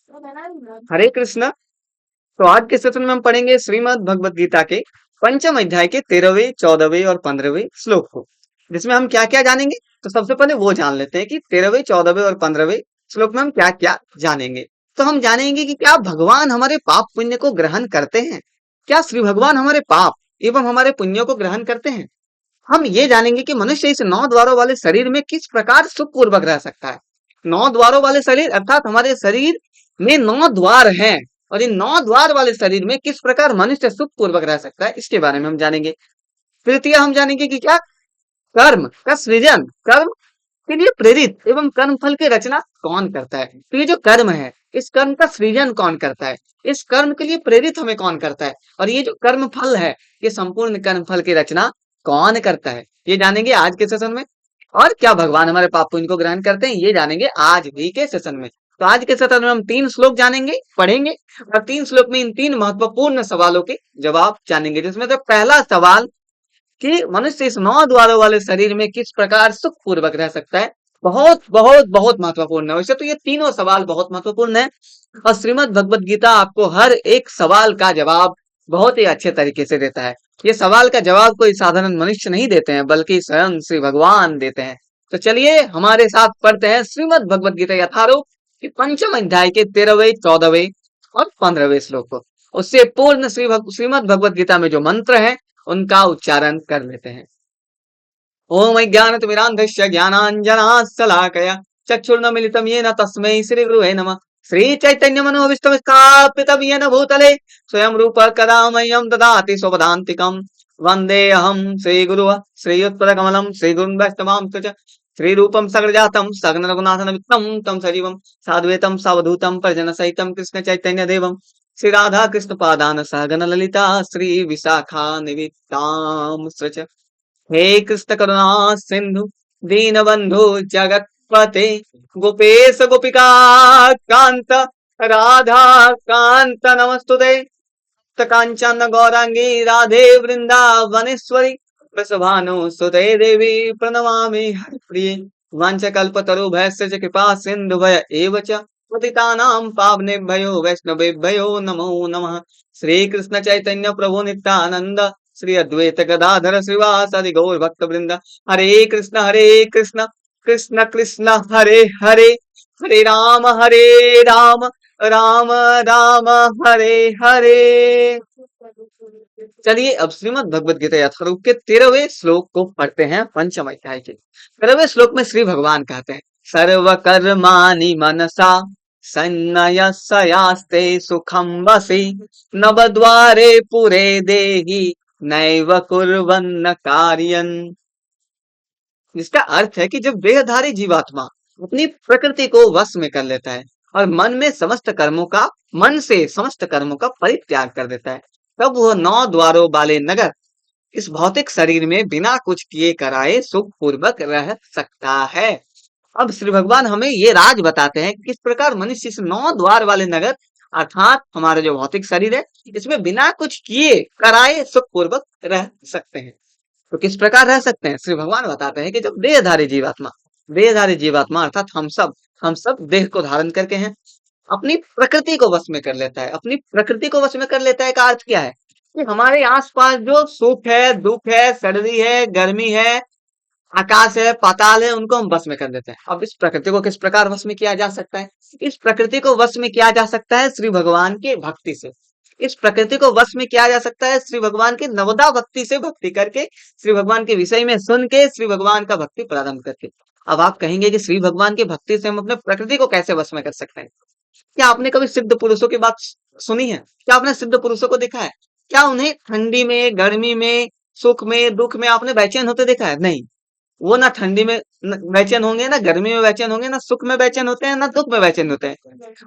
हरे कृष्णा। तो आज के सेशन में हम पढ़ेंगे श्रीमद् भगवत गीता के पंचम अध्याय के 13वें, 14वें और 15वें श्लोक को, जिसमें हम क्या क्या जानेंगे। तो सबसे पहले वो जान लेते हैं कि 13वें, 14वें और 15वें श्लोक में हम क्या क्या जानेंगे। तो हम जानेंगे कि क्या भगवान हमारे पाप पुण्य को ग्रहण करते हैं, क्या श्री भगवान हमारे पाप एवं हमारे पुण्यों को ग्रहण करते हैं। हम ये जानेंगे कि मनुष्य इस 9 द्वारों वाले शरीर में किस प्रकार सुखपूर्वक रह सकता है। 9 द्वारों वाले शरीर अर्थात हमारे शरीर में 9 द्वार हैं, और इन 9 द्वार वाले शरीर में किस प्रकार मनुष्य सुखपूर्वक रह सकता है, इसके बारे में हम जानेंगे। तृतीय हम जानेंगे कि क्या कर्म का सृजन, कर्म के लिए प्रेरित एवं कर्म फल की रचना कौन करता है। तो ये जो कर्म है, इस कर्म का सृजन कौन करता है, इस कर्म के लिए प्रेरित हमें कौन करता है, और ये जो कर्म फल है, ये संपूर्ण कर्म फल की रचना कौन करता है, ये जानेंगे आज के सेशन में। और क्या भगवान हमारे पाप पुण्य को ग्रहण करते हैं, ये जानेंगे आज भी के सेशन में। तो आज के सेशन में हम 3 श्लोक जानेंगे, पढ़ेंगे, और 3 श्लोक में इन 3 महत्वपूर्ण सवालों के जवाब जानेंगे। जिसमें से पहला सवाल कि मनुष्य इस 9 द्वारों वाले शरीर में किस प्रकार सुखपूर्वक रह सकता है, बहुत बहुत बहुत महत्वपूर्ण है। वैसे तो ये तीनों सवाल बहुत महत्वपूर्ण है, और श्रीमद् भगवत गीता आपको हर एक सवाल का जवाब बहुत ही अच्छे तरीके से देता है। ये सवाल का जवाब कोई साधारण मनुष्य नहीं देते हैं, बल्कि स्वयं श्री भगवान देते हैं। तो चलिए हमारे साथ पढ़ते हैं श्रीमद् भगवत गीता यथारूप कि पंचम अध्याय के 13वें, 14वें और 15वें श्लोक को। उससे पूर्ण श्रीमद् भगवत गीता में जो मंत्र है उनका उच्चारण कर लेते हैं। ओम अज्ञानतिमिरान्धस्य ज्ञानाञ्जनाशलाकया चक्षुर्नमिलितं येन तस्मै श्रीगुरुवे नमः। श्रीचैतन्यमनोभीष्टं स्थापितं येन भूतले स्वयं रूप कदा मह्यं ददाति स्वपदान्तिकं। वन्देऽहं श्रीगुरुः श्रीयुत्पदकमलं श्रीगुरुं वैष्णवांश्च श्रीरूपं सगरजातं सगनरघुनाथनमित्तं तं सजीवं साद्वैतं सावधूतं परिजनसहितं कृष्णचैतन्यदेवं श्रीराधा कृष्णपादान् सहगण ललिता श्रीविशाखान्वितांश्च। हे कृष्ण करुणा सिंधु दीनबंधु जगतपते गोपेश गोपिका कांत राधा कांत नमस्तुते कांचन गौरांगी राधे वृंदावनेश्वरी वृषभानुसुते देवी प्रणमामि हरिप्रिये वाञ्छकल्पतरुभ्यश्च कृपा सिन्धुभय एव च पतितानां पावनेभ्यो वैष्णवेभ्यो नमो नमः। श्री कृष्ण चैतन्य प्रभु नित्यानंद श्री अद्वैत गदाधर श्रीवासादि गौर भक्त वृंद हरे कृष्ण कृष्ण कृष्ण हरे हरे हरे राम राम राम हरे हरे। चलिए अब श्रीमद् भगवत गीता यथारूप के 13वें श्लोक को पढ़ते हैं। पंचम अध्याय के 13वें श्लोक में श्री भगवान कहते हैं सर्व कर्माणि मनसा संन्यस्यास्ते सुखं वसि नवद्वारे पुरे देहि नैव कुर्वन्न कार्यं। जिसका अर्थ है कि जब देहधारी जीवात्मा अपनी प्रकृति को वश में कर लेता है और मन से समस्त कर्मों का परित्याग कर देता है, तब वह 9 द्वारों वाले नगर इस भौतिक शरीर में बिना कुछ किए कराए सुख पूर्वक रह सकता है। अब श्री भगवान हमें ये राज बताते हैं कि किस प्रकार मनुष्य इस 9 द्वार वाले नगर अर्थात हमारा जो भौतिक शरीर है इसमें बिना कुछ किए कराए सुख पूर्वक रह सकते हैं। तो किस प्रकार रह सकते हैं, श्री भगवान बताते हैं कि जब देहधारी जीवात्मा अर्थात हम सब देह को धारण करके हैं, अपनी प्रकृति को वश में कर लेता है। अपनी प्रकृति को वश में कर लेता है का अर्थ क्या है कि हमारे आसपास जो सुख है, दुख है, सर्दी है, गर्मी है, आकाश है, पाताल है, उनको हम वश में कर देते हैं। अब इस प्रकृति को किस प्रकार वश में किया जा सकता है, इस प्रकृति को वश में किया जा सकता है श्री भगवान के भक्ति से। इस प्रकृति को वश में किया जा सकता है श्री भगवान के नवदा भक्ति से, भक्ति करके, श्री भगवान के विषय में सुन के, श्री भगवान का भक्ति प्रारंभ करके। अब आप कहेंगे कि श्री भगवान की भक्ति से हम अपने प्रकृति को कैसे वश में कर सकते हैं। क्या आपने कभी सिद्ध पुरुषों की बात सुनी है, क्या आपने सिद्ध पुरुषों को देखा है, क्या उन्हें ठंडी में, गर्मी में, सुख में, दुख में आपने बेचैन होते देखा है? नहीं, वो ना ठंडी में बेचैन होंगे, ना गर्मी में बेचैन होंगे, ना सुख में बेचैन होते हैं, ना दुख में बेचैन होते हैं।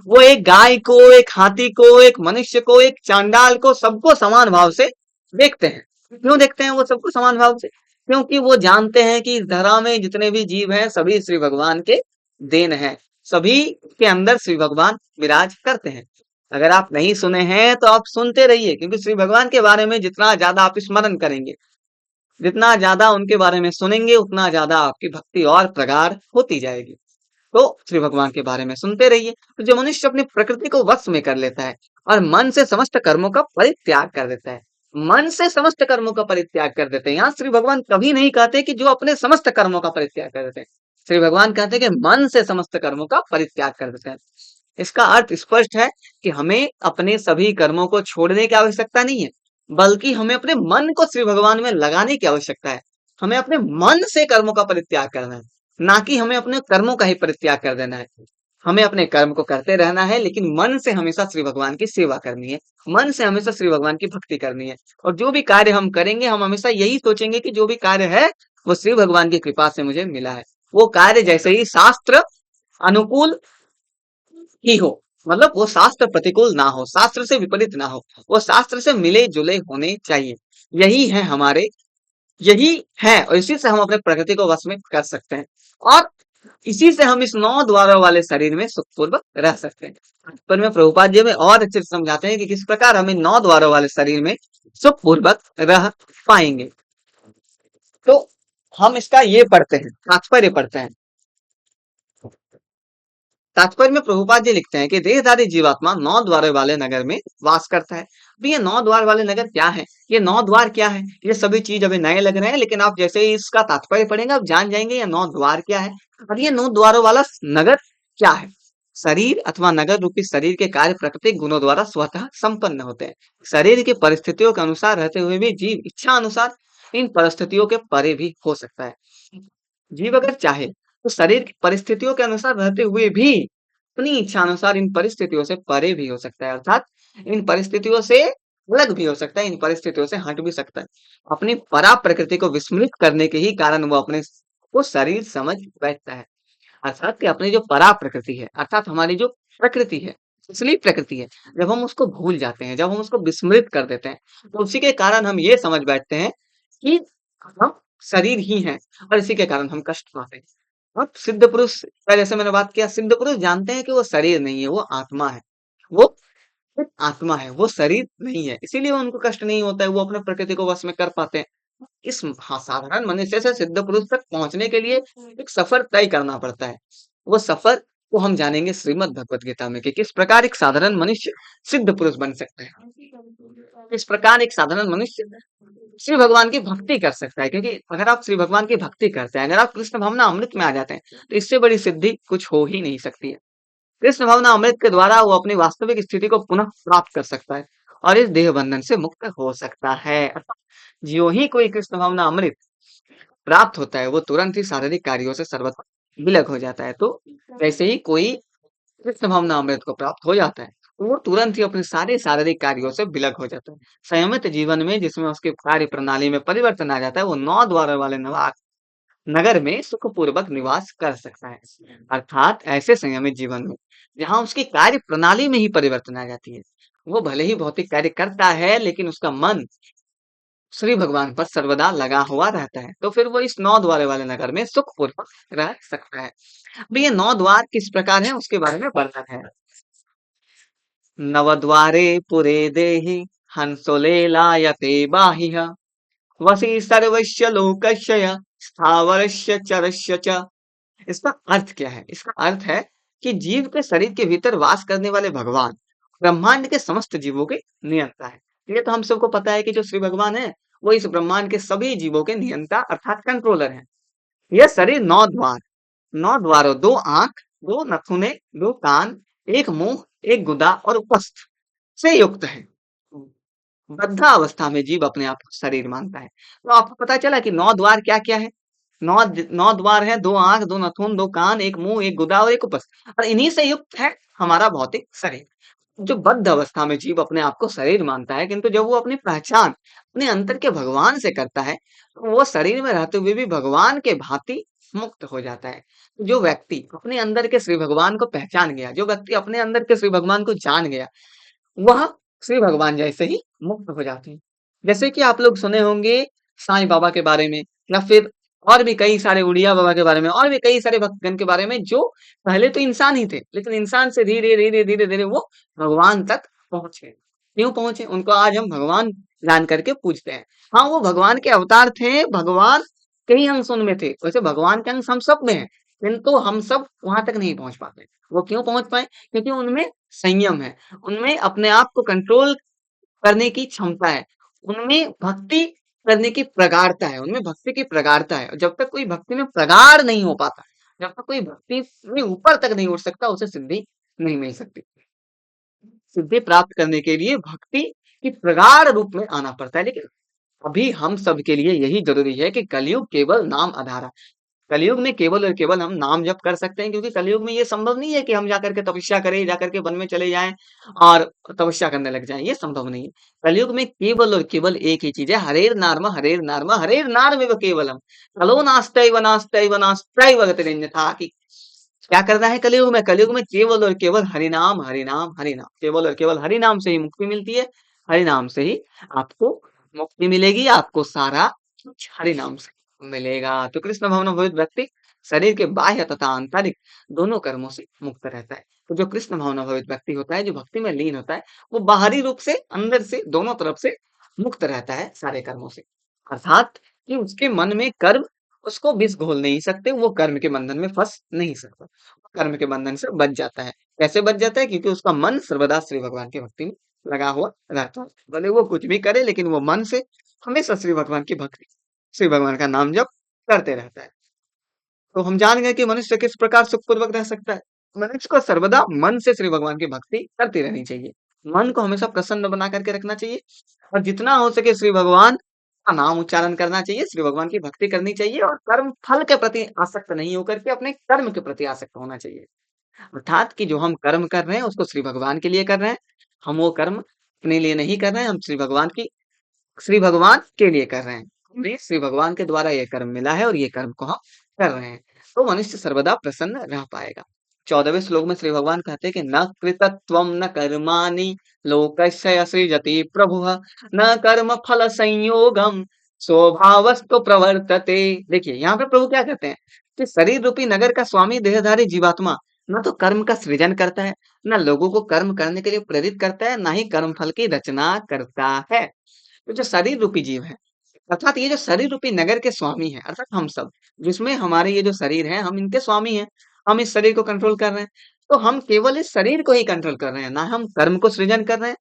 वो एक गाय को, एक हाथी को, एक मनुष्य को, एक चांडाल को, सबको समान भाव से देखते हैं। क्यों देखते हैं वो सबको समान भाव से? क्योंकि वो जानते हैं कि इस धरा में जितने भी जीव हैं सभी श्री भगवान के देन हैं, सभी के अंदर श्री भगवान विराज करते हैं। अगर आप नहीं सुने हैं तो आप सुनते रहिए, क्योंकि श्री भगवान के बारे में जितना ज्यादा आप स्मरण करेंगे, जितना ज्यादा उनके बारे में सुनेंगे, उतना ज्यादा आपकी भक्ति और प्रगाढ़ होती जाएगी। तो श्री भगवान के बारे में सुनते रहिए। तो जो मनुष्य अपनी प्रकृति को वश में कर लेता है और मन से समस्त कर्मों का परित्याग कर देता है, मन से समस्त कर्मों का परित्याग कर देते हैं। यहाँ श्री भगवान कभी नहीं कहते कि जो अपने समस्त कर्मों का परित्याग कर देते हैं। श्री भगवान कहते हैं कि मन से समस्त कर्मों का परित्याग कर देते हैं। इसका अर्थ स्पष्ट है कि हमें अपने सभी कर्मों को छोड़ने की आवश्यकता नहीं है, बल्कि हमें अपने मन को श्री भगवान में लगाने की आवश्यकता है। हमें अपने मन से कर्मों का परित्याग करना है, ना कि हमें अपने कर्मों का ही परित्याग कर देना है। हमें अपने कर्म को करते रहना है, लेकिन मन से हमेशा श्री भगवान की सेवा करनी है, मन से हमेशा श्री भगवान की भक्ति करनी है। और जो भी कार्य हम करेंगे, हम हमेशा यही सोचेंगे कि जो भी कार्य है वो श्री भगवान की कृपा से मुझे मिला है। वो कार्य जैसे ही शास्त्र अनुकूल ही हो, मतलब वो शास्त्र प्रतिकूल ना हो, शास्त्र से विपरीत ना हो, वो शास्त्र से मिले जुले होने चाहिए। यही है हमारे, यही है, और इसी से हम अपने प्रकृति को वश में कर सकते हैं, और इसी से हम इस 9 द्वारों वाले शरीर में सुखपूर्वक रह सकते हैं। पर में प्रभुपाद जी हमें और अच्छे से समझाते हैं कि किस प्रकार हम इन 9 द्वारों वाले शरीर में सुखपूर्वक रह पाएंगे। तो हम इसका ये पढ़ते हैं, तात्पर्य पढ़ते हैं। तात्पर्य में प्रभुपाद जी लिखते हैं कि देहधारी जीवात्मा 9 द्वार वाले नगर में वास करता है। अब ये 9 द्वार वाले नगर क्या है, ये 9 द्वार क्या है, ये सभी चीज अभी नए लग रहे हैं, लेकिन आप जैसे ही इसका तात्पर्य पढ़ेंगे आप जान जाएंगे ये 9 द्वार क्या है। और ये 9 द्वारों वाला नगर क्या है। शरीर अथवा नगर रूपी शरीर के कार्य प्राकृतिक गुणों द्वारा स्वतः संपन्न होते हैं। शरीर की परिस्थितियों के अनुसार रहते हुए भी जीव इच्छा अनुसार इन परिस्थितियों के परे भी हो सकता है। जीव अगर चाहे तो शरीर की परिस्थितियों के अनुसार रहते हुए भी अपनी इच्छा अनुसार इन परिस्थितियों से परे भी हो सकता है, अर्थात इन परिस्थितियों से अलग भी हो सकता है, इन परिस्थितियों से हट भी सकता है। अपनी परा प्रकृति को विस्मृत करने के ही कारण वो अपने को शरीर समझ बैठता है। अर्थात कि अपनी जो परा प्रकृति है, अर्थात हमारी जो प्रकृति है, असली प्रकृति है, जब हम उसको भूल जाते हैं, जब हम उसको विस्मृत कर देते हैं, तो उसी के कारण हम ये समझ बैठते हैं कि हम शरीर ही हैं, और इसी के कारण हम कष्ट पाते हैं। अब सिद्ध पुरुष, पहले से मैंने बात किया, सिद्ध पुरुष जानते हैं कि वो शरीर नहीं है, वो आत्मा है, वो एक आत्मा है, वो शरीर नहीं है, इसीलिए उनको कष्ट नहीं होता है, वो अपने प्रकृति को वश में कर पाते हैं। इस हाँ, साधारण मनुष्य से सिद्ध पुरुष तक पहुंचने के लिए एक सफर तय करना पड़ता है। वो सफर को हम जानेंगे श्रीमद् भगवत गीता में कि किस प्रकार एक साधारण मनुष्य सिद्ध पुरुष बन सकता है, किस प्रकार एक साधारण मनुष्य श्री भगवान की भक्ति कर सकता है। क्योंकि अगर आप श्री भगवान की भक्ति करते हैं, अगर आप कृष्ण भावना अमृत में आ जाते हैं, तो इससे बड़ी सिद्धि कुछ हो ही नहीं सकती है। कृष्ण भावना अमृत के द्वारा वो अपनी वास्तविक स्थिति को पुनः प्राप्त कर सकता है और इस देह बंधन से मुक्त हो सकता है। अर्थात ज्यों ही कोई कृष्ण भावना अमृत प्राप्त होता है, वो तुरंत ही शारीरिक कार्यों से सर्वथा विलग हो जाता है। तो जैसे ही कोई कृष्ण भावना अमृत को प्राप्त हो जाता है, तो वो तुरंत ही अपने सारे शारीरिक कार्यों से विलग हो जाता है। संयमित जीवन में जिसमें उसके कार्य प्रणाली में परिवर्तन आ जाता है, वो 9 द्वार वाले नगर में सुखपूर्वक निवास कर सकता है। अर्थात ऐसे संयमित जीवन में जहाँ उसकी कार्य प्रणाली में ही परिवर्तन आ जाती है, वो भले ही भौतिक कार्य करता है, लेकिन उसका मन श्री भगवान पर सर्वदा लगा हुआ रहता है, तो फिर वो इस 9 द्वार वाले नगर में सुखपूर्वक रह सकता है। अब ये 9 द्वार किस प्रकार है उसके बारे में वर्णन है। नवद्वारे पुरे देहि हंसो लेलायते बाहिः वसी सर्वस्य लोकस्य स्थावरस्य चरस्य च। इसका अर्थ क्या है? इसका अर्थ है कि जीव के शरीर के भीतर वास करने वाले भगवान ब्रह्मांड के समस्त जीवों के नियंता है। ये तो हम सबको पता है कि जो श्री भगवान है वो इस ब्रह्मांड के सभी जीवों के नियंता अर्थात कंट्रोलर है। यह शरीर 9 द्वार, 9 द्वारों, 2 आंख, 2 नथुने, 2 कान, 1 मुंह, 1 गुदा और उपस्थ से युक्त है। बद्ध अवस्था में जीव अपने आप को शरीर मानता है। तो आपको पता चला कि 9 द्वार क्या-क्या है? 9 द्वार है, 2 आंख, 2 नथुन, 2 कान, 1 मुंह, 1 गुदा और 1 उपस्थ, और इन्हीं से युक्त है हमारा भौतिक शरीर। जो बद्ध अवस्था में जीव अपने आप को शरीर मानता है, किंतु जब वो अपनी पहचान अपने अंतर के भगवान से करता है, तो वो शरीर में रहते हुए भी भगवान के भांति मुक्त हो जाता है। जो व्यक्ति अपने अंदर के श्री भगवान को पहचान गया, जो व्यक्ति अपने अंदर के श्री भगवान को जान गया, वह श्री भगवान जैसे ही मुक्त हो जाते हैं। जैसे कि आप लोग सुने होंगे साईं बाबा के बारे में, या फिर और भी कई सारे उड़िया बाबा के बारे में, और भी कई सारे भक्तगण के बारे में, जो पहले तो इंसान ही थे, लेकिन इंसान से धीरे-धीरे वो भगवान तक पहुँचे। क्यों पहुँचे? उनको आज हम भगवान जान करके पूजते हैं। हाँ, वो भगवान के अवतार थे, भगवान के ही अंश उनमें थे। वैसे भगवान के अंश हम सब में हैं, किंतु हम सब वहां तक नहीं पहुंच पाते। वो क्यों पहुंच पाए? क्योंकि उनमें संयम है, उनमें अपने आप को कंट्रोल करने की क्षमता है, उनमें भक्ति करने की प्रगाढ़ता है, उनमें भक्ति की प्रगाढ़ता है। और जब तक कोई भक्ति में प्रगाढ़ नहीं हो पाता, जब तक कोई भक्ति में ऊपर तक नहीं उठ सकता, उसे सिद्धि नहीं मिल सकती। सिद्धि प्राप्त करने के लिए भक्ति की प्रगाढ़ रूप में आना पड़ता है। लेकिन अभी हम सब के लिए यही जरूरी है कि कलयुग केवल नाम आधार है। कलयुग में केवल और केवल हम नाम जप कर सकते हैं, क्योंकि कलयुग में ये संभव नहीं है कि हम जाकर के तपस्या करें, जाकर के वन में चले जाएं और तपस्या करने लग जाएं। ये संभव नहीं है। कलयुग में केवल और केवल एक ही चीज है, हरेर नाम हरेर नाम हरेर नाम केवलम। कलो नास्त्यव नास्त्यव नास्त्यव गतिरन्यथा कि क्या करना है कलयुग में? कलयुग में केवल और केवल हरिनाम हरिनाम हरिनाम, केवल और केवल हरिनाम से ही मुक्ति मिलती है। हरिनाम से ही आपको मुक्ति मिलेगी, आपको सारा कुछ हरिनाम से मिलेगा। तो कृष्ण भावनाभवित व्यक्ति शरीर के बाह्य तथा आंतरिक दोनों कर्मों से मुक्त रहता है। तो जो कृष्ण भावनाभवित व्यक्ति होता है, जो भक्ति में लीन होता है, वो बाहरी रूप से, अंदर से, दोनों तरफ से मुक्त रहता है सारे कर्मों से। अर्थात कि उसके मन में कर्म उसको विष घोल नहीं सकते, वो कर्म के बंधन में फंस नहीं सकता, कर्म के बंधन से बच जाता है। कैसे बच जाता है? क्योंकि उसका मन सर्वदा श्री भगवान की भक्ति में लगा हुआ रहता है। भले वो कुछ भी करे, लेकिन वो मन से हमेशा श्री भगवान की भक्ति, श्री भगवान का नाम जप करते रहता है। तो हम जान गए कि मनुष्य किस प्रकार सुखपूर्वक रह सकता है। मनुष्य को सर्वदा मन से श्री भगवान की भक्ति करती रहनी चाहिए। मन को हमेशा प्रसन्न बना करके रखना चाहिए, और जितना हो सके श्री भगवान का नाम उच्चारण करना चाहिए, श्री भगवान की भक्ति करनी चाहिए, और कर्म फल के प्रति आसक्त नहीं होकर के अपने कर्म के प्रति आसक्त होना चाहिए। अर्थात कि जो हम कर्म कर रहे हैं उसको श्री भगवान के लिए कर रहे हैं। हम वो कर्म अपने लिए नहीं कर रहे हैं, हम श्री भगवान के लिए कर रहे हैं। हमें श्री भगवान के द्वारा ये कर्म मिला है और ये कर्म को हम कर रहे हैं। तो मनुष्य सर्वदा प्रसन्न रह पाएगा। 14वें श्लोक में श्री भगवान कहते हैं कि न कृतत्वम न कर्माणि लोकस्य असृजति प्रभुः न कर्म फल संयोगम स्वभावस्तु प्रवर्तते। देखिए यहाँ पे प्रभु क्या कहते हैं कि शरीर रूपी नगर का स्वामी देहधारी जीवात्मा न तो कर्म का सृजन करता है, न लोगों को कर्म करने के लिए प्रेरित करता है, न ही कर्म फल की रचना करता है। तो जो शरीर रूपी जीव है, अर्थात ये जो शरीर रूपी नगर के स्वामी है, अर्थात हम सब, जिसमें हमारे ये जो शरीर है, हम इनके स्वामी हैं। हम इस शरीर को कंट्रोल कर रहे हैं। तो हम केवल इस शरीर को ही कंट्रोल कर रहे हैं, ना हम कर्म को सृजन कर रहे हैं,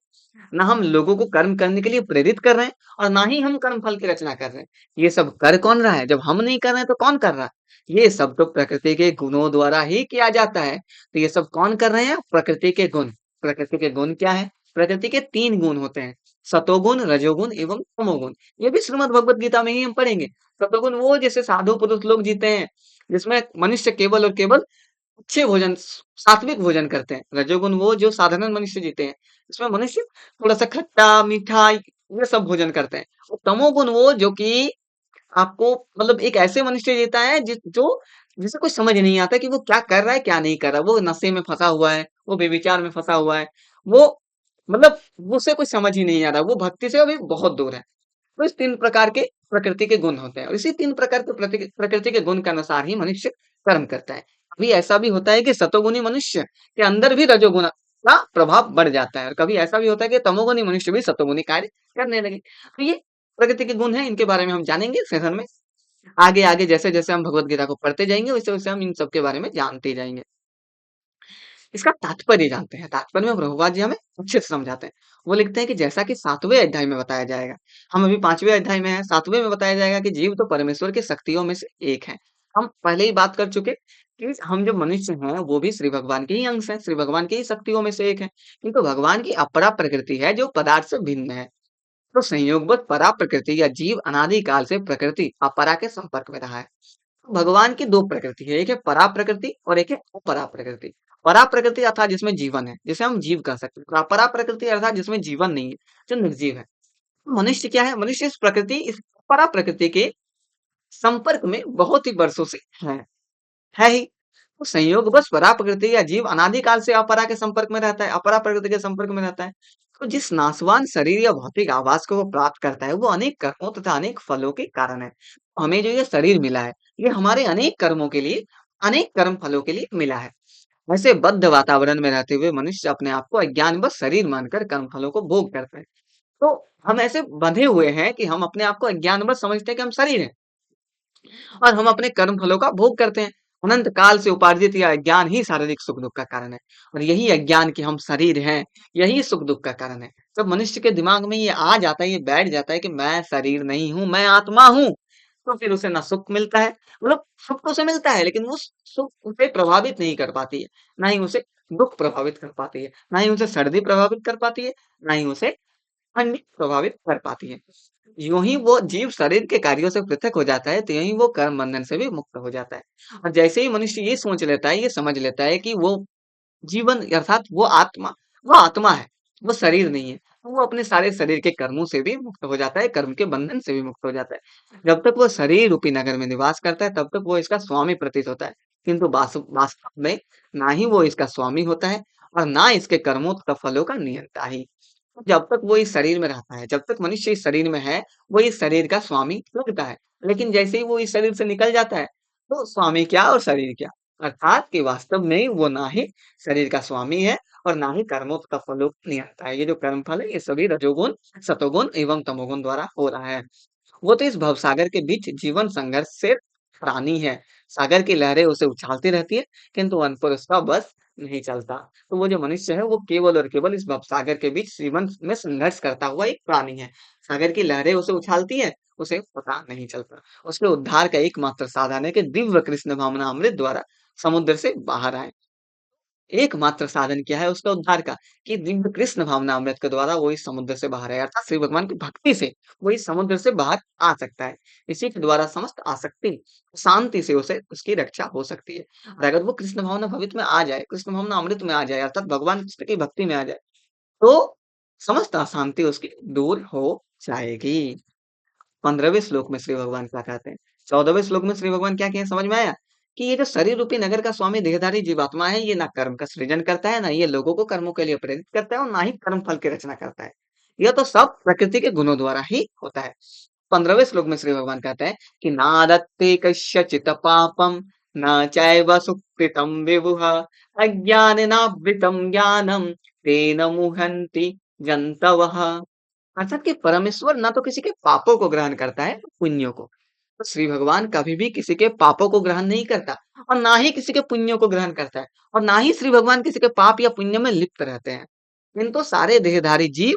ना हम लोगों को कर्म करने के लिए प्रेरित कर रहे हैं, और ना ही हम कर्म फल की रचना कर रहे हैं। ये सब कर कौन रहा है? जब हम नहीं कर रहे हैं तो कौन कर रहा है? ये सब तो प्रकृति के गुणों द्वारा ही किया जाता है। तो ये सब कौन कर रहे हैं? प्रकृति के गुण। प्रकृति के गुण क्या है? प्रकृति के 3 गुण होते हैं, सतोगुण, रजोगुण एवं तमोगुण। ये भी श्रीमद् भगवत गीता में ही हम पढ़ेंगे। सतोगुण वो जैसे साधु पुरुष लोग जीते हैं, जिसमें मनुष्य केवल और केवल अच्छे भोजन, सात्विक भोजन करते हैं। रजोगुण वो जो साधारण मनुष्य जीते हैं, इसमें मनुष्य थोड़ा सा खट्टा मीठा ये सब भोजन करते हैं। और तमोगुण वो जो कि आपको मतलब एक ऐसे मनुष्य जीता है जो जिसे कुछ समझ नहीं आता कि वो क्या कर रहा है क्या नहीं कर रहा। वो नशे में फंसा हुआ है, वो बेविचार में फंसा हुआ है, वो मतलब उसे कुछ समझ ही नहीं आ रहा, वो भक्ति से अभी बहुत दूर है। तो इस 3 प्रकार के प्रकृति के गुण होते हैं, और इसी 3 प्रकार के प्रकृति के गुण के अनुसार ही मनुष्य कर्म करता है। कभी ऐसा भी होता है कि सतोगुणी मनुष्य के अंदर भी रजोगुण का प्रभाव बढ़ जाता है, और कभी ऐसा भी होता है कि तमोगुणी मनुष्य भी सतोगुणी कार्य करने लगे। तो ये प्रकृति के गुण हैं, इनके बारे में हम जानेंगे सेशन में। आगे आगे जैसे जैसे हम भगवत गीता को पढ़ते जाएंगे, वैसे वैसे हम इन सब के बारे में जानते जाएंगे। इसका तात्पर्य जानते हैं। तात्पर्य में प्रभुपाद जी हमें अच्छे से समझाते हैं। वो लिखते हैं कि जैसा कि 7वें अध्याय में बताया जाएगा, हम अभी 5वें अध्याय में हैं, 7वें में बताया जाएगा कि जीव तो परमेश्वर की शक्तियों में से एक है। हम पहले ही बात कर चुके कि हम जो मनुष्य हैं वो भी श्री भगवान के ही अंश हैं, श्री भगवान की ही शक्तियों में से एक है। किंतु भगवान की अपरा प्रकृति है जो पदार्थ से भिन्न है। तो संयोगवश परा प्रकृति या जीव अनादि काल से प्रकृति अपरा के संपर्क में रहा है। भगवान की 2 प्रकृति है, एक है परा प्रकृति और एक है अपरा प्रकृति। परा प्रकृति अर्थात जिसमें जीवन है, जिसे हम जीव कह सकते हैं। अपरा प्रकृति अर्थात जिसमें जीवन नहीं है, जो निर्जीव है। मनुष्य क्या है? मनुष्य इस प्रकृति, इस परा प्रकृति के संपर्क में बहुत ही वर्षों से है ही। तो संयोगवश परा प्रकृति या जीव अनादि काल से अपरा के संपर्क में रहता है, अपरा प्रकृति के संपर्क में रहता है। तो जिस नाशवान शरीर या भौतिक आवास को वो प्राप्त करता है, वो अनेक कर्मों तथा अनेक फलों के कारण है। हमें जो ये शरीर मिला है, ये हमारे अनेक कर्मों के लिए, अनेक कर्म फलों के लिए मिला है। ऐसे बद्ध वातावरण में रहते हुए मनुष्य अपने आप को अज्ञानवश शरीर मानकर कर्म फलों को भोग करता है। तो हम ऐसे बंधे हुए हैं कि हम अपने आप को अज्ञानवश समझते हैं कि हम शरीर हैं, और हम अपने कर्म फलों का भोग करते हैं। अनंत काल से उपार्जित यह अज्ञान ही शारीरिक सुख दुख का कारण है और यही अज्ञान कि हम शरीर हैं, यही सुख दुख का कारण है। जब मनुष्य के दिमाग में ये आ जाता है, ये बैठ जाता है कि मैं शरीर नहीं हूँ, मैं आत्मा हूँ, तो फिर उसे ना सुख मिलता है, मतलब सुख तो उसे मिलता है लेकिन वो सुख उसे प्रभावित नहीं कर पाती है, ना ही उसे दुख प्रभावित कर पाती है, ना ही उसे सर्दी प्रभावित कर पाती है, ना ही उसे ठंडी प्रभावित कर पाती है। यूं ही वो जीव शरीर के कार्यों से पृथक हो जाता है, तो यूं ही वो कर्म बंधन से भी मुक्त हो जाता है। और जैसे ही मनुष्य ये सोच लेता है, ये समझ लेता है कि वो जीवन अर्थात वो आत्मा है, वो शरीर नहीं है, तो वो अपने सारे शरीर के कर्मों से भी मुक्त हो जाता है, कर्म के बंधन से भी मुक्त हो जाता है। जब तक वो शरीर रूपी नगर में निवास करता है, तब तक वो इसका स्वामी प्रतीत होता है, किंतु वास्तव में ना ही वो इसका स्वामी होता है और ना इसके कर्मों तथा फलों का नियंता ही। जब तक वो इस शरीर में रहता है, जब तक मनुष्य इस शरीर में है, वो इस शरीर का स्वामी लगता है। लेकिन जैसे ही वो इस शरीर से निकल जाता है, तो स्वामी क्या और शरीर क्या? अर्थात कि वास्तव में वो ना ही शरीर का स्वामी है और ना ही कर्मों तथा फलों का नियंता है। ये जो कर्म फल है, ये सभी रजोगुण, सतोगुण एवं तमोगुण द्वारा हो रहा है। वो तो इस भवसागर के बीच जीवन संघर्ष से प्राणी है। सागर की लहरें उसे उछालती रहती है, किंतु अंत पर उसका बस नहीं चलता। तो वो जो मनुष्य है, वो केवल और केवल इस भवसागर के बीच जीवन में संघर्ष करता हुआ एक प्राणी है। सागर की लहरें उसे उछालती है, उसे पता नहीं चलता। उसके उद्धार का एकमात्र साधन है कि दिव्य कृष्ण भावना अमृत द्वारा समुद्र से बाहर आए। एकमात्र साधन क्या है उसका उद्धार का? कि दिव्य कृष्ण भावना अमृत के द्वारा वो इस समुद्र से बाहर आए अर्थात श्री भगवान की भक्ति से वो इस समुद्र से बाहर आ सकता है। इसी के द्वारा समस्त आसक्ति, शांति से उसे उसकी रक्षा हो सकती है। और अगर वो कृष्ण भावना भवित में आ जाए, कृष्ण भावना अमृत में आ जाए अर्थात भगवान कृष्ण की भक्ति में आ जाए, तो समस्त अशांति उसकी दूर हो जाएगी। 15वें श्लोक में श्री भगवान क्या कहते हैं? 14वें श्लोक में श्री भगवान क्या कहें समझ में आया? कि ये जो शरीर रूपी नगर का स्वामी देहधारी जीवात्मा है, ये ना कर्म का सृजन करता है, ना ये लोगों को कर्मों के लिए प्रेरित करता है और ना ही कर्म फल की रचना करता है। यह तो सब प्रकृति के गुणों द्वारा ही होता है। 15वें श्लोक में श्री भगवान कहते हैं कि नादत्ते कस्यचित् पापम न चैव सुकृतं विभुः अज्ञानेनावृतं ज्ञानं तेन मुह्यन्ति जन्तवः। अर्थात कि परमेश्वर ना तो किसी के पापों को ग्रहण करता है, पुण्यों को। तो श्री भगवान कभी भी किसी के पापों को ग्रहण नहीं करता और ना ही किसी के पुण्यों को ग्रहण करता है और ना ही श्री भगवान किसी के पाप या पुण्य में लिप्त रहते हैं। किंतु सारे देहधारी जीव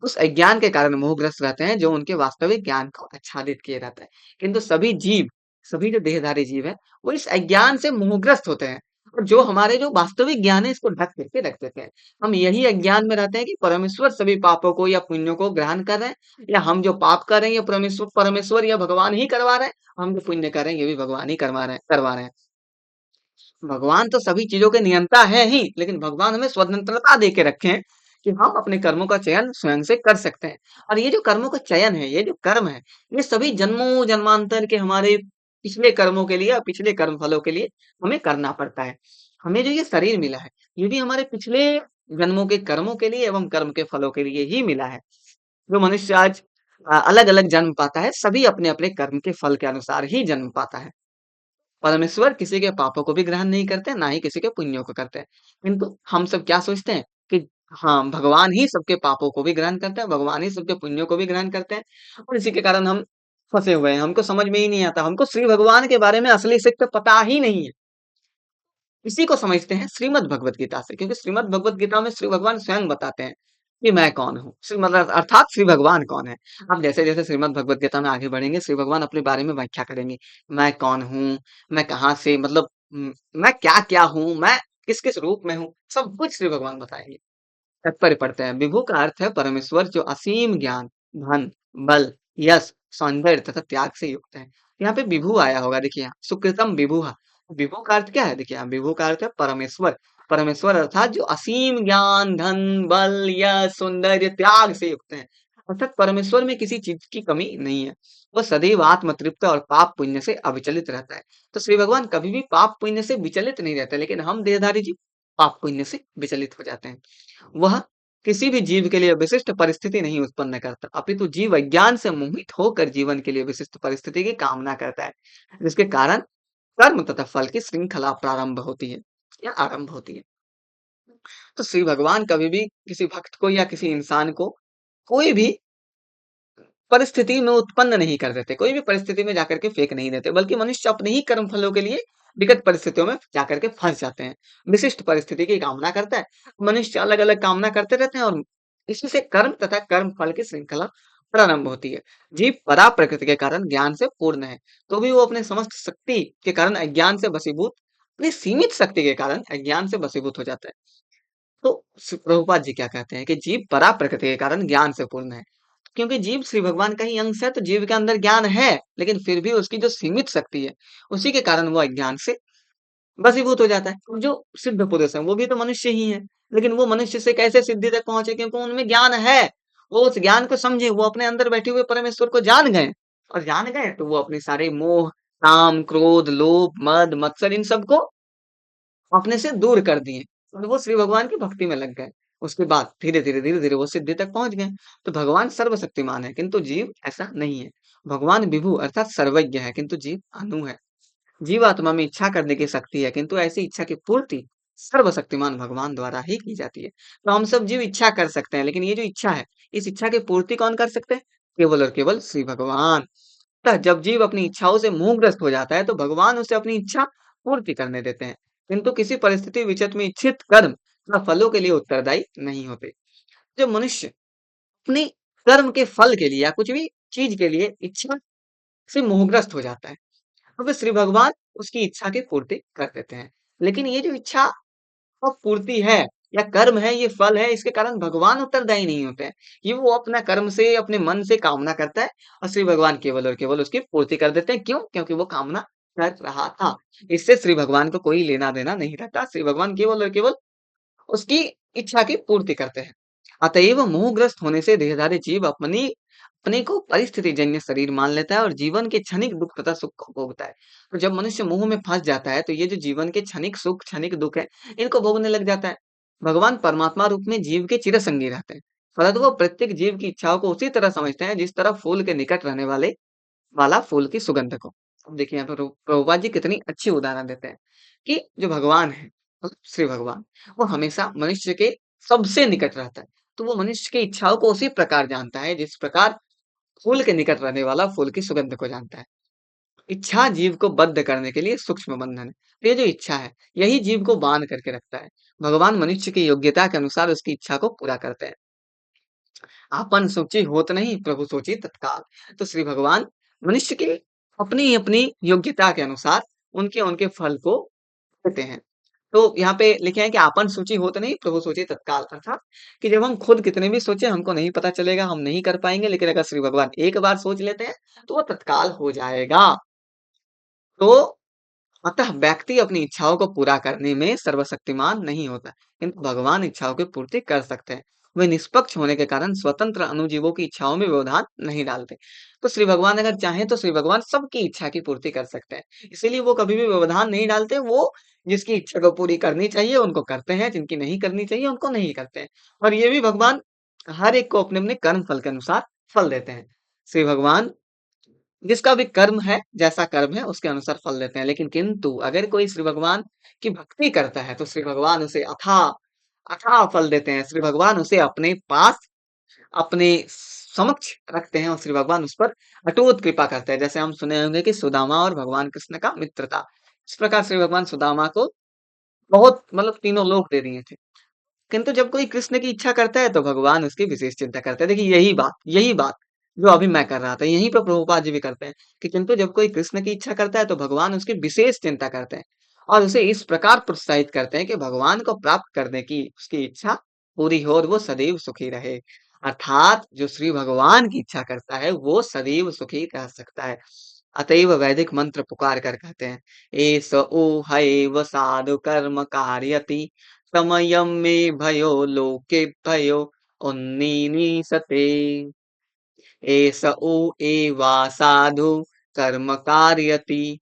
उस अज्ञान के कारण मोहग्रस्त रहते हैं जो उनके वास्तविक ज्ञान को आच्छादित किए रहता है। किंतु सभी जीव, सभी जो देहधारी जीव है, वो इस अज्ञान से मोहग्रस्त होते हैं और जो हमारे जो वास्तविक ज्ञान है इसको ढक करके रख देते हैं। हम यही अज्ञान में रहते हैं कि परमेश्वर सभी पापों को या पुण्यों को ग्रहण कर रहे हैं या हम जो पाप कर रहे हैं ये परमेश्वर परमेश्वर या भगवान ही करवा रहे हैं, हम जो पुण्य कर रहे हैं ये भी भगवान ही करवा रहे हैं। भगवान तो सभी चीजों के नियंता है ही, लेकिन भगवान हमें स्वतंत्रता दे के रखे हैं कि हम अपने कर्मों का चयन स्वयं से कर सकते हैं। और ये जो कर्मों का चयन है, ये जो कर्म है, ये सभी जन्मों जन्मांतर के हमारे पिछले कर्मों के लिए और पिछले कर्म फलों के लिए हमें करना पड़ता है। हमें जो ये शरीर मिला है, ये भी हमारे पिछले जन्मों के कर्मों के लिए एवं कर्म के फलों के लिए ही मिला है। जो मनुष्य आज अलग अलग जन्म पाता है, सभी अपने अपने कर्म के फल के अनुसार ही जन्म पाता है। परमेश्वर किसी के पापों को भी ग्रहण नहीं करते, ना ही किसी के पुण्यों को करते हैं। किंतु हम सब क्या सोचते हैं कि हाँ, भगवान ही सबके पापों को भी ग्रहण करते हैं, भगवान ही सबके पुण्यों को भी ग्रहण करते हैं और इसी के कारण हम फँसे हुए हैं। हमको समझ में ही नहीं आता, हमको श्री भगवान के बारे में असली सिर्फ पता ही नहीं है। इसी को समझते हैं श्रीमद् भगवत गीता से, क्योंकि श्रीमद् भगवत गीता में श्री भगवान स्वयं बताते हैं कि मैं कौन हूँ। श्री मतलब अर्थात श्री भगवान कौन है। अब जैसे-जैसे श्रीमद् भगवत गीता में आगे बढ़ेंगे, श्री भगवान अपने बारे में व्याख्या करेंगे। मैं कौन हूँ, मैं कहाँ से मतलब मैं क्या-क्या हूँ, मैं किस-किस रूप में हूँ, सब कुछ श्री भगवान बताएँगे। तात्पर्य पढ़ते हैं। विभु का अर्थ है परमेश्वर जो असीम ज्ञान, धन, बल, यश, सौंदर्य तथा त्याग से युक्त है। यहाँ पे विभु आया होगा देखिए यहाँ, सुकृतम विभुः। विभु का अर्थ क्या है? देखिए यहाँ विभु का अर्थ है परमेश्वर। परमेश्वर अर्थात जो असीम ज्ञान, धन, बल, यश, सौंदर्य, त्याग से युक्त है। अर्थात परमेश्वर में किसी चीज की कमी नहीं है। वो सदैव आत्म तृप्त और पाप पुण्य से अविचलित रहता है। तो श्री भगवान कभी भी पाप पुण्य से विचलित नहीं रहते, लेकिन हम देहधारी जीव पाप पुण्य से विचलित हो जाते हैं। वह किसी भी जीव के लिए विशिष्ट परिस्थिति नहीं उत्पन्न करता, अपितु जीव अज्ञान से मोहित होकर जीवन के लिए विशिष्ट परिस्थिति की कामना करता है, जिसके कारण कर्म तथा फल की श्रृंखला प्रारंभ होती है या आरंभ होती है। तो श्री भगवान कभी भी किसी भक्त को या किसी इंसान को कोई भी परिस्थिति में उत्पन्न नहीं कर देते, कोई भी परिस्थिति में जाकर के फेंक नहीं देते, बल्कि मनुष्य अपने ही कर्म फलों के लिए विकट परिस्थितियों में जाकर के फँस जाते हैं। विशिष्ट परिस्थिति की कामना करता है। मनुष्य अलग-अलग कामना करते रहते हैं और इसी से कर्म तथा कर्म फल की श्रृंखला प्रारंभ होती है। जीव परा प्रकृति के कारण ज्ञान से पूर्ण है, तो भी वो अपने समस्त शक्ति के कारण अज्ञान से वशीभूत, अपनी सीमित शक्ति के कारण अज्ञान से वशीभूत हो जाता है। तो प्रभुपाद जी क्या कहते हैं कि जीव परा प्रकृति के कारण ज्ञान से पूर्ण है। क्योंकि जीव श्री भगवान का ही अंश है, तो जीव के अंदर ज्ञान है, लेकिन फिर भी उसकी जो सीमित शक्ति है, उसी के कारण वो अज्ञान से वशीभूत हो जाता है। अब जो सिद्ध पुरुष है, वो भी तो मनुष्य ही है, लेकिन वो मनुष्य से कैसे सिद्धि तक पहुंचे? क्योंकि उनमें ज्ञान है। वो उस ज्ञान को समझे, वो अपने अंदर बैठे हुए परमेश्वर को जान गए, और जान गए तो वो अपने सारे मोह, काम, क्रोध, लोभ, मद, मत्सर इन सबको अपने से दूर कर दिए और वो श्री भगवान की भक्ति में लग गए। उसके बाद धीरे-धीरे वो सिद्धि तक पहुँच गए। तो भगवान सर्वशक्तिमान है, किंतु जीव ऐसा नहीं है। भगवान विभु अर्थात सर्वज्ञ है, किंतु जीव अनु है। जीवात्मा में इच्छा करने की शक्ति है, किंतु ऐसी इच्छा की पूर्ति सर्वशक्तिमान भगवान द्वारा ही की जाती है। तो हम सब जीव इच्छा कर सकते हैं, लेकिन ये जो इच्छा है, इस इच्छा की पूर्ति कौन कर सकते हैं? केवल और केवल श्री भगवान। अतः जब जीव अपनी इच्छाओं से मोहग्रस्त हो जाता है, तो भगवान उसे अपनी इच्छा पूर्ति करने देते हैं। किंतु किसी परिस्थिति विचत में इच्छित कर्म व फलों के लिए उत्तरदायी नहीं होते। जब मनुष्य अपने कर्म के फल के लिए या कुछ भी चीज के लिए इच्छा से मोहग्रस्त हो जाता है, तो फिर श्री भगवान उसकी इच्छा की पूर्ति कर देते हैं। लेकिन ये जो इच्छा और पूर्ति है या कर्म है, ये फल है, इसके कारण भगवान उत्तरदायी नहीं होते हैं। ये वो अपना कर्म से, अपने मन से कामना करता है और श्री भगवान केवल और केवल उसकी पूर्ति कर देते हैं। क्यों? क्योंकि वो कामना कर रहा था। इससे श्री भगवान को कोई लेना-देना नहीं रहता। श्री भगवान केवल और केवल उसकी इच्छा की पूर्ति करते हैं। अतएव मोहग्रस्त होने से देहधारी जीव अपने को परिस्थिति जन्य शरीर मान लेता है और जीवन के क्षणिक दुख तथा सुख को भोगता है। तो जब मनुष्य मोह में फंस जाता है, तो ये जो जीवन के क्षणिक सुख, क्षणिक दुख है, इनको भोगने लग जाता है। भगवान परमात्मा रूप में जीव के चिरसंगी रहते हैं, परंतु वो प्रत्येक जीव की इच्छाओं को उसी तरह समझते हैं जिस तरह फूल के निकट रहने वाला फूल की सुगंध को। अब देखिए यहाँ पे प्रभुपाद जी कितनी अच्छी उदाहरण देते हैं कि जो भगवान है, श्री भगवान, वो हमेशा मनुष्य के सबसे निकट रहता है। तो वो मनुष्य की इच्छाओं को उसी प्रकार जानता है जिस प्रकार फूल के निकट रहने वाला फूल की सुगंध को जानता है। इच्छा जीव को बद्ध करने के लिए सूक्ष्म बंधन है। तो ये जो इच्छा है, यही जीव को बांध करके रखता है। भगवान मनुष्य की योग्यता के अनुसार उसकी इच्छा को पूरा करते हैं। आपन सोची होत नहीं, प्रभु सोची तत्काल। तो श्री भगवान मनुष्य की अपनी-अपनी योग्यता के अनुसार उनके-उनके फल को देते हैं। तो यहाँ पे लिखे हैं कि आपन सूची होत नहीं, प्रभु सोची तत्काल। अर्थात कि जब हम खुद कितने भी सोचे हमको नहीं पता चलेगा, हम नहीं कर पाएँगे, लेकिन अगर श्री भगवान एक बार सोच लेते हैं, तो वो तत्काल हो जाएगा। तो अतः व्यक्ति अपनी इच्छाओं को पूरा करने में सर्वशक्तिमान नहीं होता, किंतु भगवान इच्छाओं की पूर्ति कर सकते हैं। वे निष्पक्ष होने के कारण स्वतंत्र अनुजीवों की इच्छाओं में व्यवधान नहीं डालते। तो श्री भगवान अगर चाहें तो श्री भगवान सबकी इच्छा की पूर्ति कर सकते हैं। इसीलिए वो कभी भी व्यवधान नहीं डालते। वो जिसकी इच्छा को पूरी करनी चाहिए उनको करते हैं, जिनकी नहीं करनी चाहिए उनको नहीं करते हैं। और ये भी भगवान हर एक को अपने-अपने कर्म फल के अनुसार फल देते हैं। श्री भगवान जिसका भी कर्म है, जैसा कर्म है उसके अनुसार फल देते हैं। लेकिन किंतु अगर कोई श्री भगवान की भक्ति करता है, तो श्री भगवान उसे अथाह अथाह फल देते हैं। श्री भगवान उसे अपने पास, अपने समक्ष रखते हैं और श्री भगवान उस पर अटूट कृपा करते हैं। जैसे हम सुने होंगे कि सुदामा और भगवान कृष्ण का मित्रता। इस प्रकार श्री भगवान सुदामा को बहुत मतलब तीनों लोक दे दिए थे। किंतु जब कोई कृष्ण की इच्छा करता है तो भगवान उसकी विशेष चिंता करते हैं। देखिए यही बात जो अभी मैं कर रहा था, यहीं पे प्रभुपाद जी भी करते हैं कि किंतु जब कोई कृष्ण की इच्छा करता है तो भगवान उसकी विशेष चिंता करते हैं और उसे इस प्रकार प्रोत्साहित करते हैं कि भगवान को प्राप्त करने की उसकी इच्छा पूरी हो और वो सदैव सुखी रहे। अर्थात जो श्री भगवान की इच्छा करता है वो सदैव सुखी रह सकता है। अतएव वैदिक मंत्र पुकार कर कहते हैं, एष ऊ हएव साधु कर्म कारयति समयं मे भयो लोके भयो उन्नीनीसते। एष ऊ एवा साधु कर्म कारयति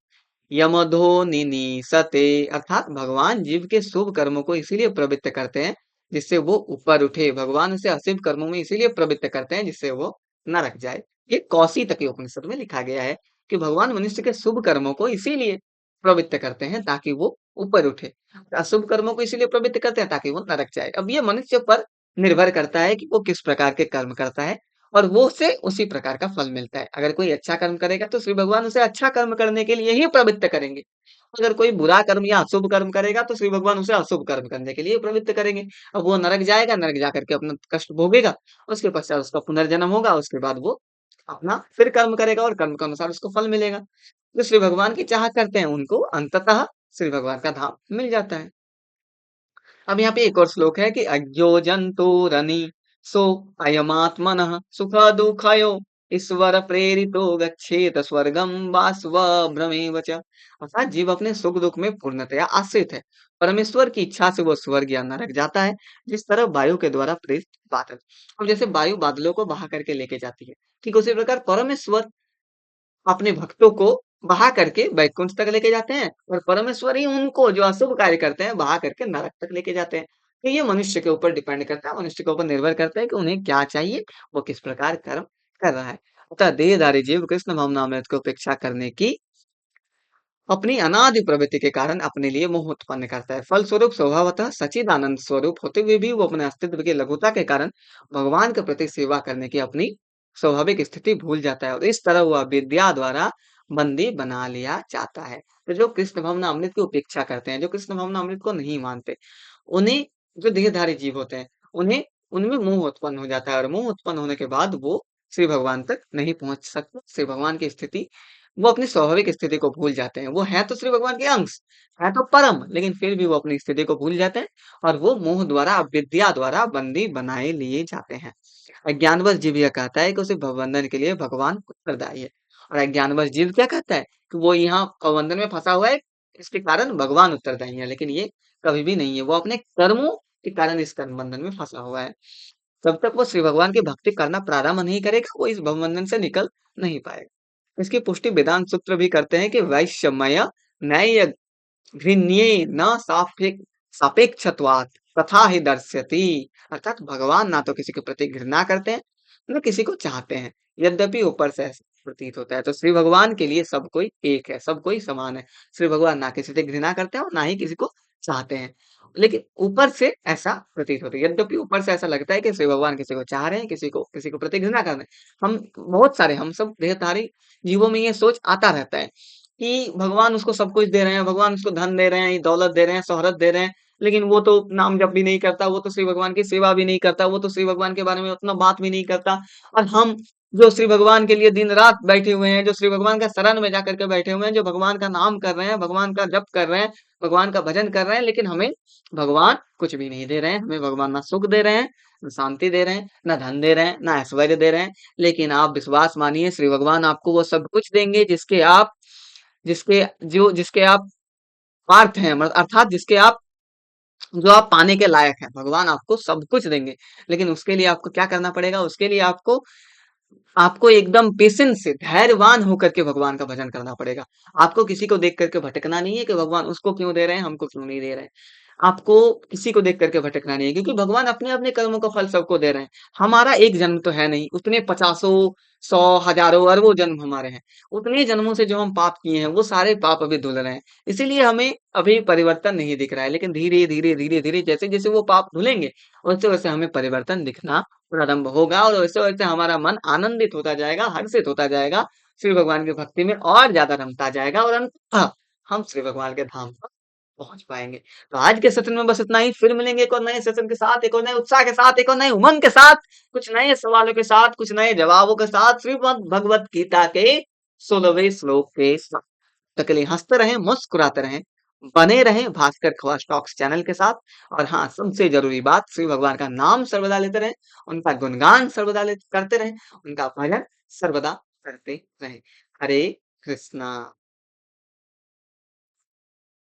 यमधो निनीसते। अर्थात भगवान जीव के शुभ कर्मों को इसीलिए प्रवृत्त करते हैं जिससे वो ऊपर उठे। भगवान उसे अशुभ कर्मों में इसीलिए प्रवृत्त करते हैं जिससे वो नरक जाए। ये कौशितकी उपनिषद में लिखा गया है कि भगवान मनुष्य के शुभ कर्मों को इसीलिए प्रवृत्त करते हैं ताकि वो ऊपर उठे, अशुभ कर्मों को इसीलिए प्रवृत्त करते हैं ताकि वो नरक जाए। अब ये मनुष्य पर निर्भर करता है कि वो किस प्रकार के कर्म करता है और वो उसे उसी प्रकार का फल मिलता है। अगर कोई अच्छा कर्म करेगा तो श्री भगवान उसे अच्छा कर्म करने के लिए ही प्रवृत्त करेंगे। अगर कोई बुरा कर्म या अशुभ कर्म करेगा तो श्री भगवान उसे अशुभ कर्म करने के लिए प्रवृत्त करेंगे। अब वो नरक जाएगा, नरक जाकर के अपना कष्ट भोगेगा, उसके पश्चात उसका पुनर्जन्म होगा, उसके बाद वो अपना फिर कर्म करेगा और कर्म के अनुसार उसको फल मिलेगा। जो श्री भगवान की चाह करते हैं उनको अंततः श्री भगवान का धाम मिल जाता है। अब यहाँ पे एक और श्लोक है कि अज्ञो जंतुरनि सो अयमात्मनः सुख दुःखयो ईश्वर प्रेरितो गच्छेत स्वर्गम वास्व भ्रमेव च। अर्थात जीव अपने सुख दुख में पूर्णतया आश्रित है। परमेश्वर की इच्छा से वो स्वर्ग या नरक जाता है, जिस तरह वायु के द्वारा प्रेरित बादल। अब जैसे वायु बादलों को बहा करके लेके जाती है, ठीक उसी प्रकार परमेश्वर अपने भक्तों को बहा करके वैकुंठ तक लेके जाते हैं और परमेश्वर ही उनको जो अशुभ कार्य करते हैं बहा करके नरक तक लेके जाते हैं। तो ये मनुष्य के ऊपर डिपेंड करता है, मनुष्य के ऊपर निर्भर करता है कि उन्हें क्या चाहिए, वो किस प्रकार कर्म कर रहा है। अतः देहधारी जीव कृष्ण भवनामृत को उपेक्षा करने की अपनी अनादि प्रवृत्ति के कारण अपने लिए मोह उत्पन्न करता है। फलस्वरूप स्वभावतः सच्चिदानंद स्वरूप होते हुए भी वो अपने अस्तित्व की लघुता के कारण भगवान के प्रति सेवा करने की अपनी स्वाभाविक स्थिति भूल जाता है और इस तरह वह विद्या द्वारा बंदी बना लिया जाता है। तो जो कृष्ण भवनामृत की उपेक्षा करते हैं, जो कृष्ण भवनामृत को नहीं मानते, उन्हें जो देहधारी जीव होते हैं, उन्हें उनमें मोह उत्पन्न हो जाता है और मोह उत्पन्न होने के बाद वो श्री भगवान तक नहीं पहुंच सकते। श्री भगवान की स्थिति वो अपनी स्वाभाविक स्थिति को भूल जाते हैं। वो है तो श्री भगवान के अंश, है तो परम, लेकिन फिर भी वो अपनी स्थिति को भूल जाते हैं और वो मोह द्वारा, अविद्या द्वारा बंदी बनाए लिए जाते हैं। अज्ञानवश जीव यह कहता है कि उसे भवबंधन के लिए भगवान उत्तरदायी है और अज्ञानवश जीव क्या कहता है कि वो यहाँ भवबंधन में फंसा हुआ है, इसके कारण भगवान उत्तरदायी है, लेकिन ये कभी भी नहीं है। वो अपने कर्मों के कारण इस कर्म बंधन में फंसा हुआ है। जब तक वो श्री भगवान की भक्ति करना प्रारंभ नहीं करेगा, वो इस भवबंधन से निकल नहीं पाएगा। इसकी पुष्टि वेदांत सूत्र भी करते हैं कि वैषम्य न्याय घृण्ये न सापेक्षत्वात् तथा ही दर्श्यति। अर्थात भगवान ना तो किसी के प्रति घृणा करते हैं, न किसी को चाहते हैं, यद्यपि ऊपर से ऐसा प्रतीत होता है। तो श्री भगवान के लिए सब कोई एक है, सब कोई समान है। श्री भगवान ना किसी से घृणा करते हैं और ना ही किसी को चाहते हैं, लेकिन ऊपर से ऐसा प्रतीत होता है। यद्यपि ऊपर से ऐसा लगता है कि श्री भगवान किसी को चाह रहे हैं, किसी को प्रति घृणा कर रहे हैं। हम बहुत सारे, हम सब देहधारी जीवों में ये सोच आता रहता है कि भगवान उसको सब कुछ दे रहे हैं, भगवान उसको धन दे रहे हैं, दौलत दे रहे हैं, शोहरत दे रहे हैं, लेकिन वो तो नाम जप भी नहीं करता, वो तो श्री भगवान की सेवा भी नहीं करता, वो तो श्री भगवान के बारे में उतना बात भी नहीं करता। और हम जो श्री भगवान के लिए दिन रात बैठे हुए हैं, जो श्री भगवान का शरण में जाकर के बैठे हुए हैं, जो भगवान का नाम कर रहे हैं, भगवान का जप कर रहे हैं, भगवान का भजन कर रहे हैं, लेकिन हमें भगवान कुछ भी नहीं दे रहे हैं। हमें भगवान ना सुख दे रहे हैं, ना शांति दे रहे हैं, ना धन दे रहे हैं, ना ऐश्वर्य दे रहे हैं। लेकिन आप विश्वास मानिए, श्री भगवान आपको वो सब कुछ देंगे जिसके आप पार्थ हैं, अर्थात जिसके आप जो आप पाने के लायक हैं। भगवान आपको सब कुछ देंगे, लेकिन उसके लिए आपको क्या करना पड़ेगा? उसके लिए आपको आपको एकदम पेशेंस से धैर्यवान होकर के भगवान का भजन करना पड़ेगा। आपको किसी को देख करके भटकना नहीं है कि भगवान उसको क्यों दे रहे हैं, हमको क्यों नहीं दे रहे हैं। आपको किसी को देख करके भटकना नहीं है, क्योंकि भगवान अपने-अपने कर्मों का फल सबको दे रहे हैं। हमारा एक जन्म तो है नहीं, उतने पचासों, सौ, हजारों, अरबों जन्म हमारे हैं। उतने जन्मों से जो हम पाप किए हैं, वो सारे पाप अभी धुल रहे हैं। इसीलिए हमें अभी परिवर्तन नहीं दिख रहा है, लेकिन धीरे-धीरे, धीरे-धीरे जैसे-जैसे वो पाप धुलेंगे, वैसे-वैसे हमें परिवर्तन दिखना प्रारंभ होगा और वैसे-वैसे हमारा मन आनंदित होता जाएगा, हर्षित होता जाएगा, श्री भगवान की भक्ति में और ज़्यादा रमता जाएगा और अंततः हम श्री भगवान के धाम तक पहुँच पाएँगे। तो आज के सेशन में बस इतना ही, फिर मिलेंगे एक और नए सेशन के साथ, एक और नए उत्साह के साथ, एक और नए उमंग के साथ, कुछ नए सवालों के साथ, कुछ नए जवाबों के साथ, श्रीमद् भगवत गीता के 16वें श्लोक के साथ। तब तक के लिए हँसते रहें, मुस्कुराते रहें, बने रहें भास्कर खवास टॉक्स चैनल के साथ। और हाँ, सबसे ज़रूरी बात, श्री भगवान का नाम सर्वदा लेते रहें, उनका गुणगान सर्वदा करते रहें, उनका भजन सर्वदा करते रहें। हरे कृष्णा।